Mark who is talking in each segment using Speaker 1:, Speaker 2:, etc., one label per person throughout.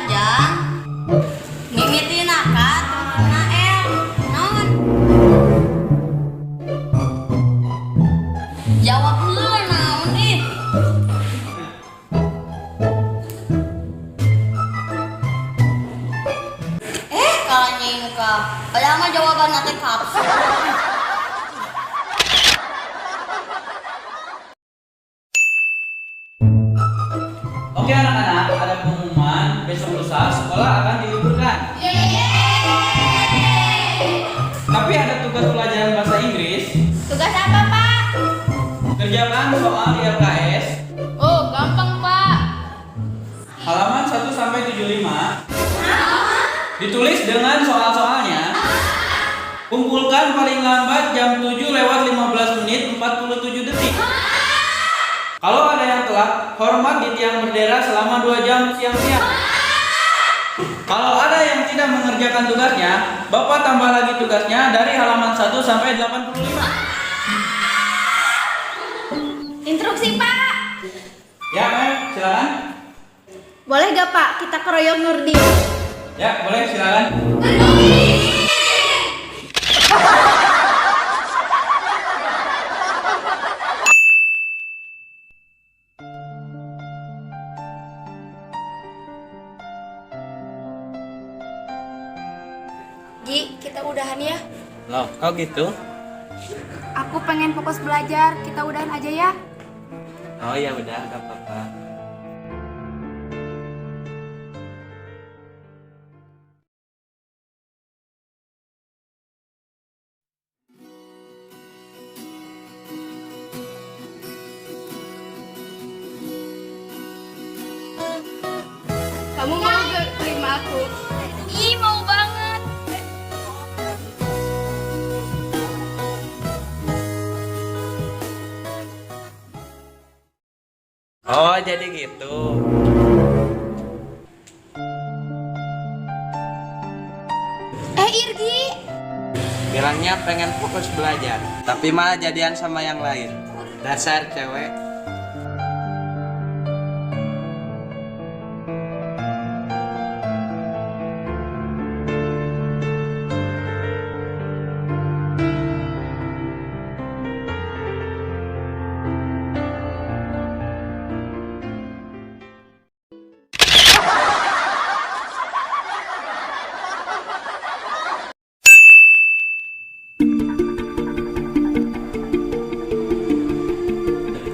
Speaker 1: Jang. Mimitin akad, Nael, non. Jawab dulu naon ih. Kalau nyingka, padahal mah jawaban nanti kapsul.
Speaker 2: Oke anak-anak, ada pengumuman besok lusa sekolah akan diliburkan. Tapi ada tugas pelajaran bahasa Inggris.
Speaker 1: Tugas apa, Pak?
Speaker 2: Kerjakan soal di LKS
Speaker 1: Oh, gampang, Pak.
Speaker 2: halaman 1 sampai 75. Ditulis dengan soal-soalnya. Kumpulkan paling lambat jam 7 lewat 15 menit 47 detik. Kalau ada yang telat, hormat di tiang bendera selama 2 jam siang-siang. Kalau ada yang tidak mengerjakan tugasnya, Bapak tambah lagi tugasnya dari halaman 1 sampai 85.
Speaker 1: Instruksi, Pak.
Speaker 2: Ya, Mem, silakan.
Speaker 1: Boleh gak, Pak? Kita keroyok Nurdin.
Speaker 2: Ya, boleh, silakan.
Speaker 1: Ji, kita udahan ya.
Speaker 2: Loh, kok gitu?
Speaker 1: Aku pengen fokus belajar. Kita udahan aja ya.
Speaker 2: Oh ya udah, gak apa-apa.
Speaker 1: Kamu mau gak terima aku? Ih, mau banget.
Speaker 2: Oh, jadi gitu.
Speaker 1: Irgi.
Speaker 3: Bilangnya pengen fokus belajar, tapi malah jadian sama yang lain. Dasar cewek.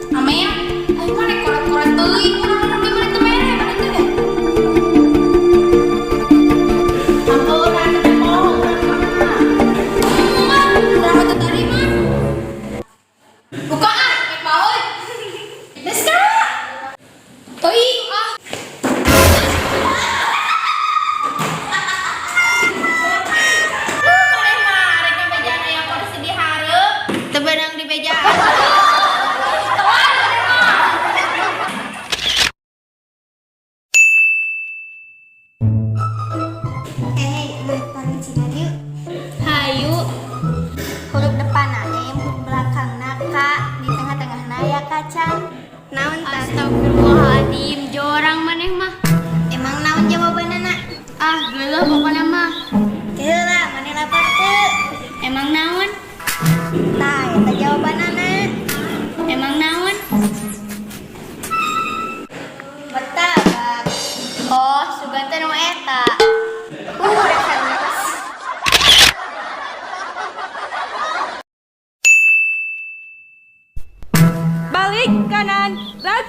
Speaker 1: Amaya, ayo mana korek-korek teuing, urang di mana teu mere, mana teu ya? Ampun, teu mau, urang teu tarima. Bukaan, rek baeud. Geus ka? Teuing ah. Maneh mah rek ngabejaan aya kursi di hareup, teu beunang di beja. Hayu. Huruf depan em, huruf belakang naka, di tengah-tengah naya kacang. Naon tah? Astagfirullahaladzim, jorang maneh mah. Emang naon jawabanana? Ah, geuleuh pokona mah. Heula, maneh lapar teu? Emang naon? Tah, eta jawabanana. Emang naon? Betabak. Oh, sugan teh nu eta. Dasar netes.
Speaker 4: Balik kanan, gerak.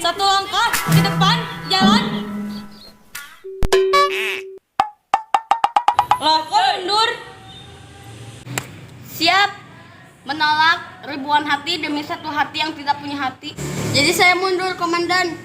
Speaker 4: Satu langkah ke depan, jalan. Langkah mundur.
Speaker 1: Siap menolak ribuan hati demi satu hati yang tidak punya hati. Jadi saya mundur, komandan.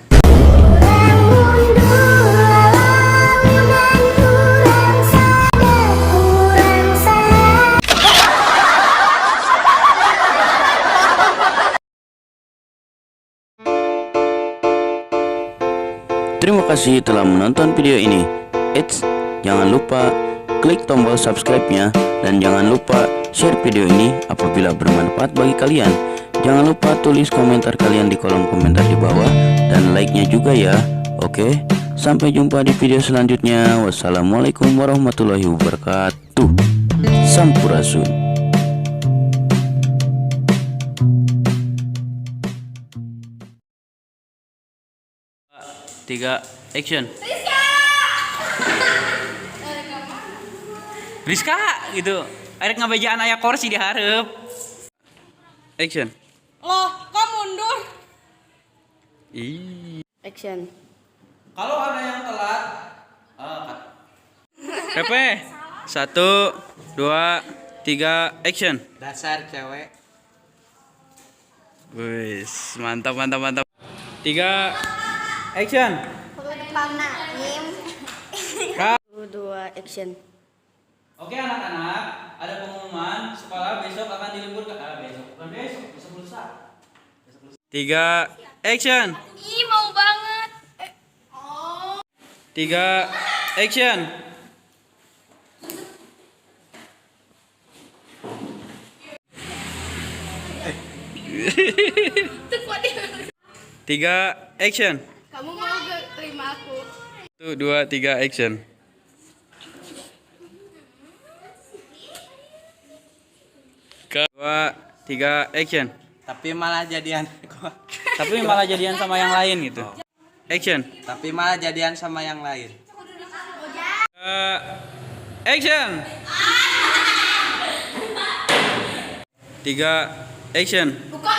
Speaker 5: Terima kasih telah menonton video ini. Eits, jangan lupa klik tombol subscribe-nya dan jangan lupa share video ini apabila bermanfaat bagi kalian. Jangan lupa tulis komentar kalian di kolom komentar di bawah dan like-nya juga ya. Oke, sampai jumpa di video selanjutnya. Wassalamualaikum warahmatullahi wabarakatuh. Sampurasun.
Speaker 2: Tiga, action. Rizka gitu. Arek ngabejaan aya kursi di hareup. Action.
Speaker 4: Loh, kok mundur?
Speaker 2: Ih.
Speaker 4: Action.
Speaker 2: Kalau ada yang telat, Pepe. 1, 2, 3, action.
Speaker 3: Dasar cewek.
Speaker 2: Wis, mantap. 3, action.
Speaker 1: Huruf depan Naim.
Speaker 4: 2, action.
Speaker 2: Oke anak-anak, ada pengumuman sekolah besok akan diliburkan. Bukan besok lusa. 3, action.
Speaker 1: Ih, mau banget.
Speaker 2: 3, action. Tiga, action.
Speaker 1: Kamu mau gak terima aku?
Speaker 2: 1, 2, 3, action. Dua, 3, action.
Speaker 3: Tapi malah jadian.
Speaker 2: Tapi malah jadian sama yang lain gitu. Action.
Speaker 3: Tapi malah jadian sama yang lain.
Speaker 2: Action. 3, action.
Speaker 1: Buka